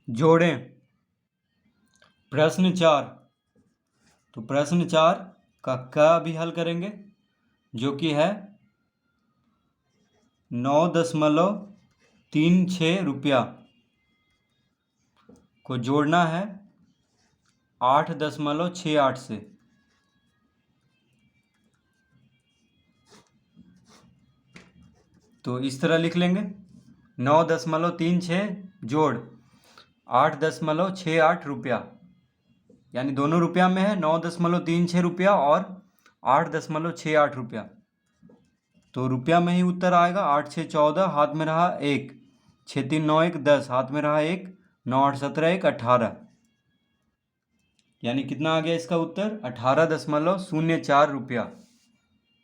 जोड़ें। प्रश्न 4, तो प्रश्न 4 का क भी हल करेंगे, जो कि है 9.36 रुपया को जोड़ना है 8.68 से। तो इस तरह लिख लेंगे 9.36 जोड़ 8.68 रुपया, यानी दोनों रुपया में है 9.36 रुपया और 8.68 रुपया। तो रुपया में ही उत्तर आएगा। 8 6 14, हाथ में रहा 1, 6 3 9 1 10, हाथ में रहा 1, 9 8 17 1 18, यानी कितना आ गया इसका उत्तर 18.04 रुपया।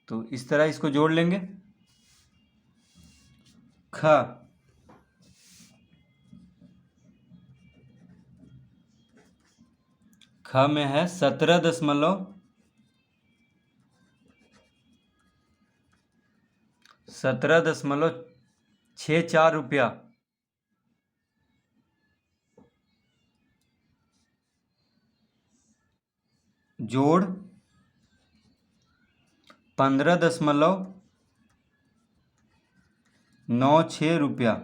तो इस तरह इसको जोड़ लेंगे। ख में है 17.64 रुपया जोड़ 15.96 रुपया।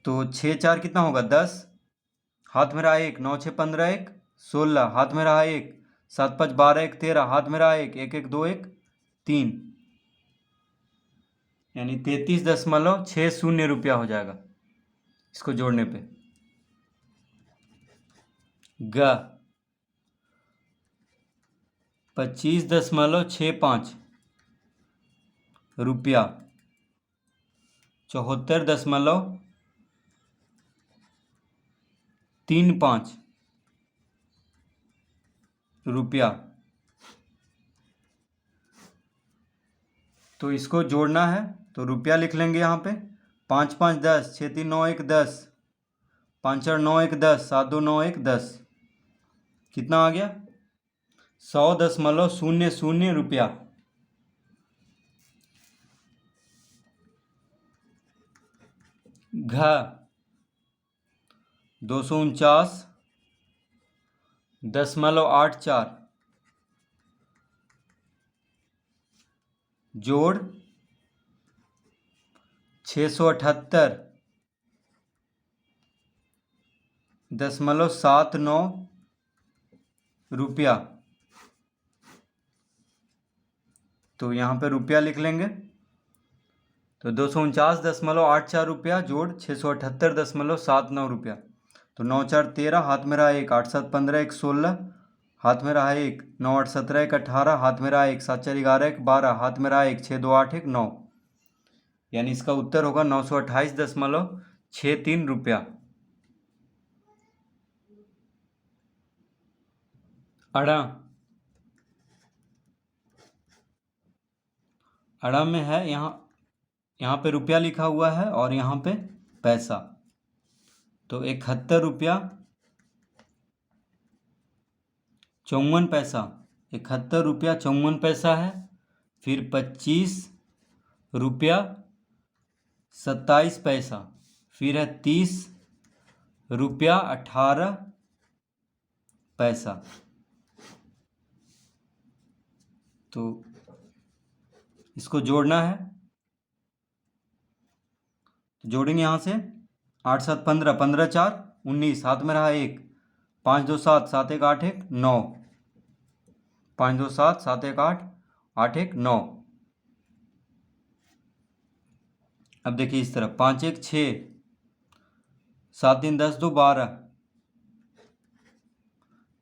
तो 6 4 कितना होगा 10, हाथ में रहा 1, 9 6 15 1 16, हाथ में रहा 1, 7 5 12 1 13, हाथ में रहा 1, 1 1 2 1 3, यानी 33.60 रुपया हो जाएगा इसको जोड़ने पे। ग 25.65 रुपया 74.35 रुपया। तो इसको जोड़ना है तो रुपया लिख लेंगे यहाँ पे 5 5 10, 6 3 9 1 10, 5 4 9 1 10, 7 2 9 1 10, कितना आ गया 100.00 रुपया। घ 249.84 जोड़ 678.79 रुपया। तो यहाँ पे रुपया लिख लेंगे तो 249.84 रुपया जोड़ 678.79 रुपया। तो 9 4 13, हाथ में रहा 1, 8 7 15 1 16, हाथ में रहा 1, 9 8 17 1 18, हाथ में रहा 1, 7 4 11 1 12, हाथ में रहा 1, 6 2 8 1 9, यानी इसका उत्तर होगा 928.63 रुपया। अड़ा में है यहाँ पे रुपया लिखा हुआ है और यहाँ पे पैसा। तो 71 रुपया 54 पैसा, 71 रुपया 54 पैसा है। फिर 25 रुपया 27 पैसा, फिर है 30 रुपया 18 पैसा। तो इसको जोड़ना है तो जोड़ेंगे यहाँ से 8 7 15, 15 4 19, हाथ में रहा 1, 5 2 7, 7 1 8 1 9, 5 2 7 7 1 8 8 1 9। अब देखिए इस तरह 5 1 6, 7 3 10 2 12,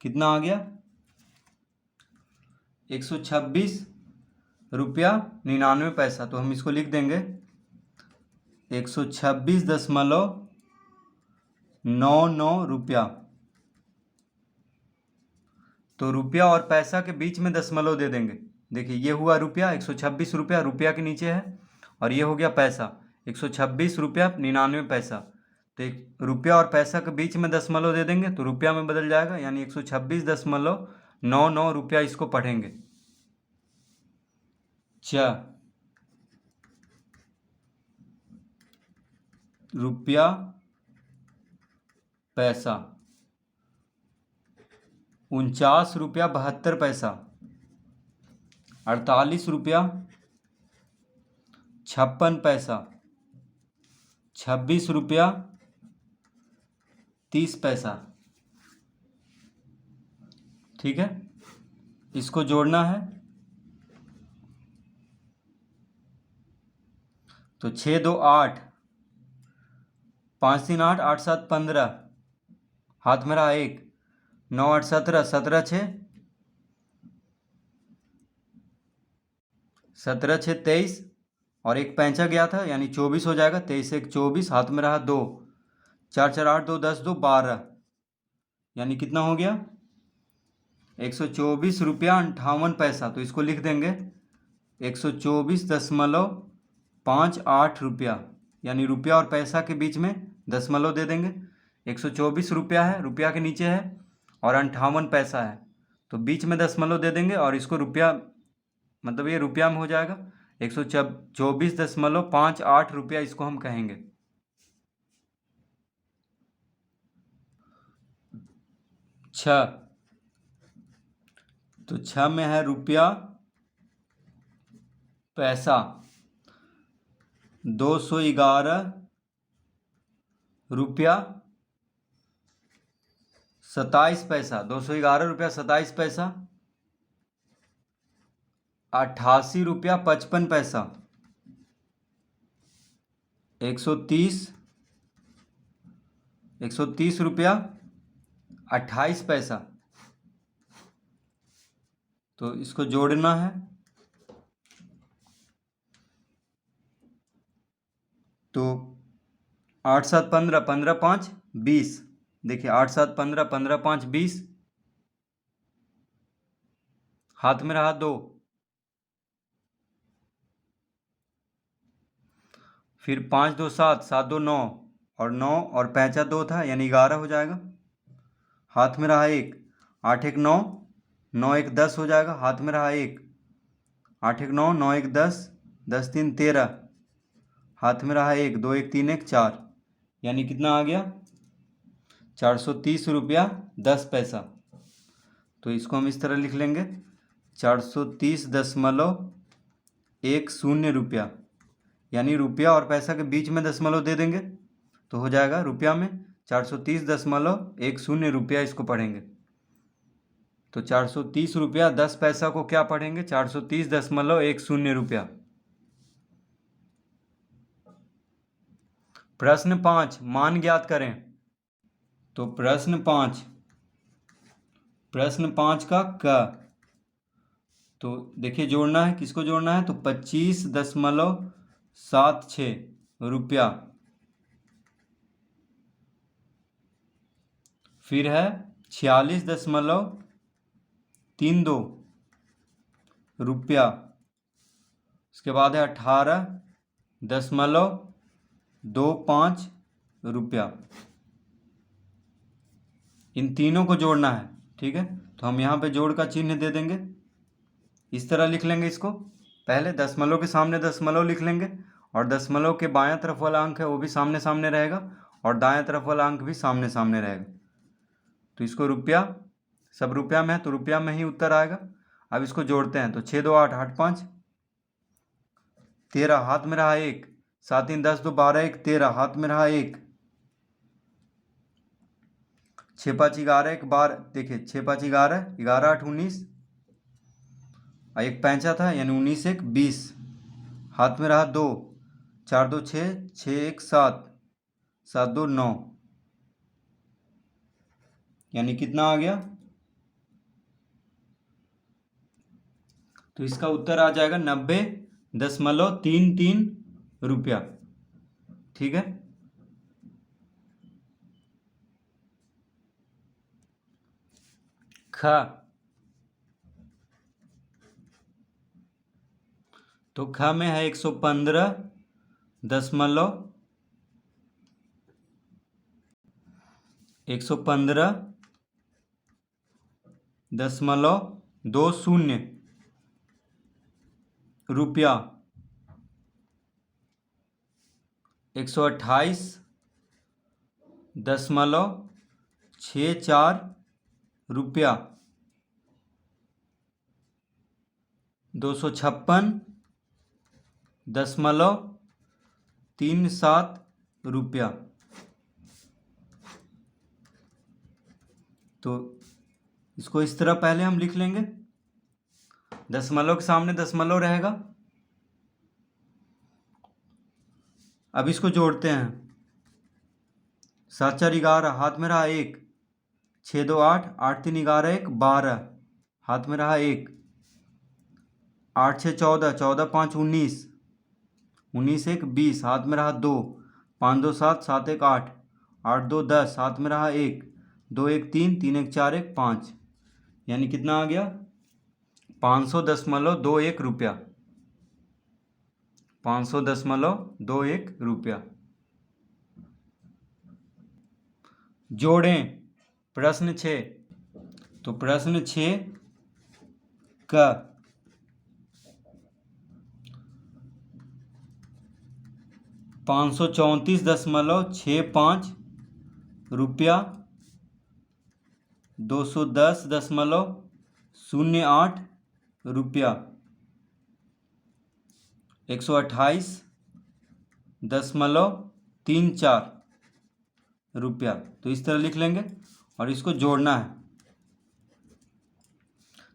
कितना आ गया 126 रुपया 99 पैसा। तो हम इसको लिख देंगे 126.99 रुपया। तो रुपया और पैसा के बीच में दशमलव दे देंगे। देखिए ये हुआ रुपया 126 रुपया, रुपया के नीचे है, और ये हो गया पैसा 126 रुपया 99 पैसा। तो एक रुपया और पैसा के बीच में दशमलव दे देंगे तो रुपया में बदल जाएगा, यानी 126.99 रुपया इसको पढ़ेंगे। च रुपया पैसा, 49 रुपया 72 पैसा, 48 रुपया 56 पैसा, 26 रुपया 30 पैसा। ठीक है, इसको जोड़ना है। तो 6 2 8, 5 3 8, 8 7 15, हाथ में रहा 1, 9 8 17, 17 6 23, और एक पैंचा गया था यानी 24 हो जाएगा। 23 1 24, हाथ में रहा 2, 4 4 8 2 10 2 12, यानी कितना हो गया 124 रुपया 58 पैसा। तो इसको लिख देंगे 124.58 रुपया, यानी रुपया और पैसा के बीच में दशमलव दे देंगे। 124 रुपया है, रुपया के नीचे है, और 58 पैसा है, तो बीच में दशमलव दे देंगे और इसको रुपया, मतलब ये रुपया में हो जाएगा। 124.58 रुपया इसको हम कहेंगे। छः, तो 6 में है रुपया पैसा 211 रुपया 27 पैसा, 211 रुपया 27 पैसा, 88 रुपया 55 पैसा, 130 रुपया 28 पैसा। तो इसको जोड़ना है। तो 8 7 15, 15 5 20, देखिए 8 7 15, 15 5 20, हाथ में रहा 2, फिर 5 2 7, 7 2 9, और 9 और पैंचा 2 था यानी 11 हो जाएगा। हाथ में रहा 1, 8 1 9, 9 1 10 हो जाएगा। हाथ में रहा 1, 8 1 9, 9 1 10, 10 3 13, हाथ में रहा 1, 2 1 3 1 4, यानी कितना आ गया 430 रुपया 10 पैसा। तो इसको हम इस तरह लिख लेंगे 430.10 रुपया, यानी रुपया और पैसा के बीच में दशमलव दे देंगे तो हो जाएगा रुपया में 430.10 रुपया, इसको पढ़ेंगे। तो 430 रुपया 10 पैसा को क्या पढ़ेंगे 430.10 रुपया। प्रश्न 5, मान ज्ञात करें। तो प्रश्न 5 का क, तो देखिए जोड़ना है, किसको जोड़ना है, तो 25.76 रुपया, फिर है 46.32 रुपया, उसके बाद है 18.25 रुपया। इन तीनों को जोड़ना है। ठीक है, तो हम यहाँ पे जोड़ का चिन्ह दे देंगे, इस तरह लिख लेंगे इसको। पहले दशमलव के सामने दशमलव लिख लेंगे, और दशमलव के बायां तरफ वाला अंक है वो भी सामने सामने रहेगा, और दाएं तरफ वाला अंक भी सामने सामने रहेगा। तो इसको रुपया, सब रुपया में है तो रुपया में ही उत्तर आएगा। अब इसको जोड़ते हैं। तो 6 2 8, 8 5 13, हाथ में रहा 1, 7 3 10 2 12 1 13, हाथ में रहा 1, 6 5 11 1 12, देखिए 6 5 11, 11 8 19, एक पैंचा था यानी 19 1 20, हाथ में रहा 2, 4 2 6, 6 1 7, 7 2 9, यानी कितना आ गया, तो इसका उत्तर आ जाएगा 90.33 रुपया। ठीक है, ख, तो ख में है 115.20 रुपया, 128.64 रुपया, 256.37 रुपया। तो इसको इस तरह पहले हम लिख लेंगे, दशमलव के सामने दशमलव रहेगा। अब इसको जोड़ते हैं। 7 4 11, हाथ में रहा 1, 6 2 8, 8 3 11 1 12, हाथ में रहा 1, 8 6 14, 14 5 19, 19 1 20, हाथ में रहा 2, 5 2 7, 7 1 8, 8 2 10, हाथ में रहा 1, 2 1 3, 3 1 4 1 5, यानी कितना आ गया 500.21 रुपया, 500.21 रुपया। जोड़ें प्रश्न 6। तो प्रश्न 6 का 534.65 रुपया, 210.08 रुपया, 128.34 रुपया। तो इस तरह लिख लेंगे और इसको जोड़ना है।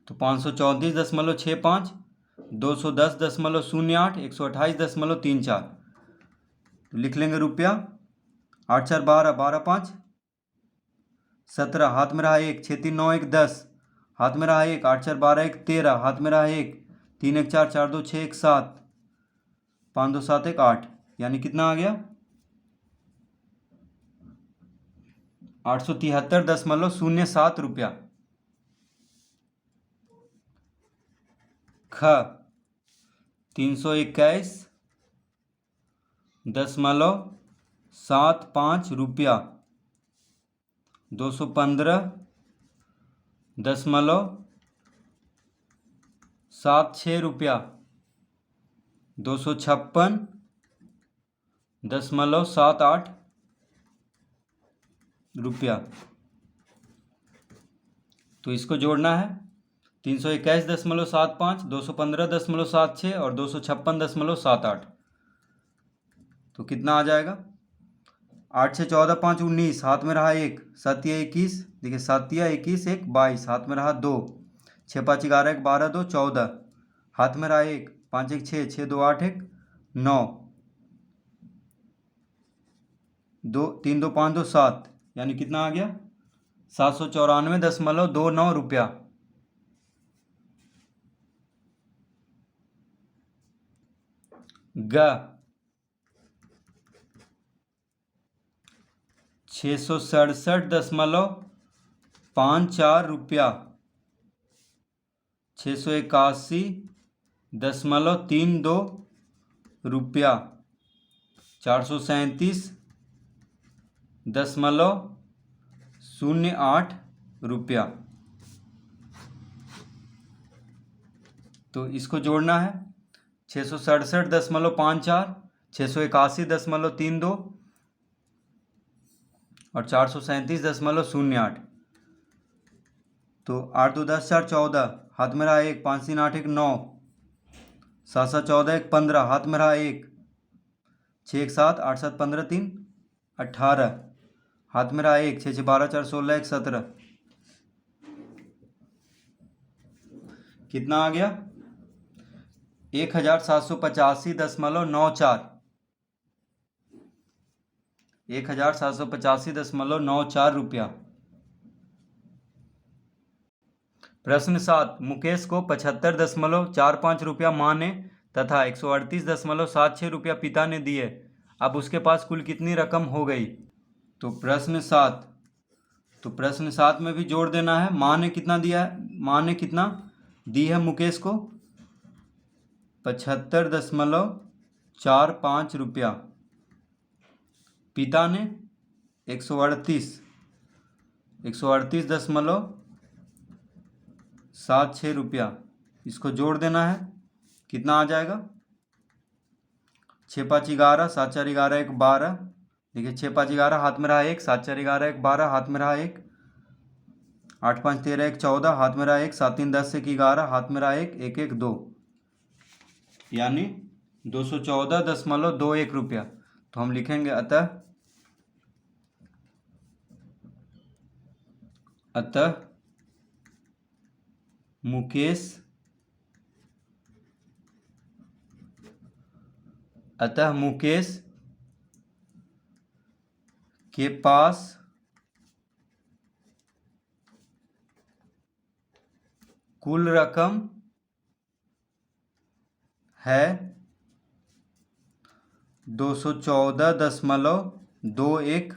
तो 534.65, 210.08, 128.34। तो लिख लेंगे रुपया। 8 4 12, 12 5 17, हाथ में रहा 1, 6 3 9 1 10, हाथ में रहा 1, 8 4 12 1 13, हाथ में रहा 1, 3 1 4, 4 2 6 1 7, 5 2 7 1 8, यानी कितना आ गया 873.07 रुपया। ख 321.75 रुपया, 215.76 रुपया, 256.78 रुपया। तो इसको जोड़ना है। 321.75, 215.76 और 256.78। तो कितना आ जाएगा 8 6 14 5 19, हाथ में रहा 1, 7 21, देखिए 7 21 1 22, हाथ में रहा 2, 6 5 11 1 12 2 14, हाथ में रहा 1, 5 1 6, 6 2 8 1 9, 2 3 2 5 2 7, यानी कितना आ गया 794.29 रुपया। ग 667.54 रुपया, 681.32 रुपया, 437.08 रुपया। तो इसको जोड़ना है। 667.54, 681.32 और 437.08। तो 8 2 10 4 14, हाथ में रहा 1, 5 3 8 1 9, 7 7 14 1 15, हाथ में रहा 1, 6 1 7, 8 7 15 3 18, हाथ में रहा 1, 6 6 12 4 16 1 17। कितना आ गया 1785.94, 1785.94 रुपया। प्रश्न 7। मुकेश को 75.45 रुपया माँ ने तथा 138.76 रुपया पिता ने दिए। अब उसके पास कुल कितनी रकम हो गई। तो प्रश्न 7। तो प्रश्न 7 में भी जोड़ देना है। माँ ने कितना दिया है, माँ ने कितना दी है मुकेश को 75.45 रुपया, पिता ने 138.76 रुपया। इसको जोड़ देना है, कितना आ जाएगा 6 5 11, 7 4 11 1 12। देखिए 6 5 11 हाथ में रहा 1, 7 4 11 1 12 हाथ में रहा 1, 8 5 13 1 14 हाथ में रहा 1, 7 3 10 1 11 हाथ में रहा 1, 1 1 2, यानी 214.21 रुपया। तो हम लिखेंगे अतः मुकेश के पास कुल रकम है 214.21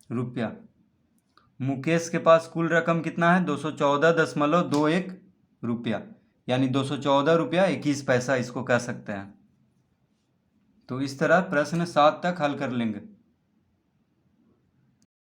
रुपया। मुकेश के पास कुल रकम कितना है? 214.21 रुपया, यानी 214 रुपया 21 पैसा इसको कह सकते हैं। तो इस तरह प्रश्न 7 तक हल कर लेंगे।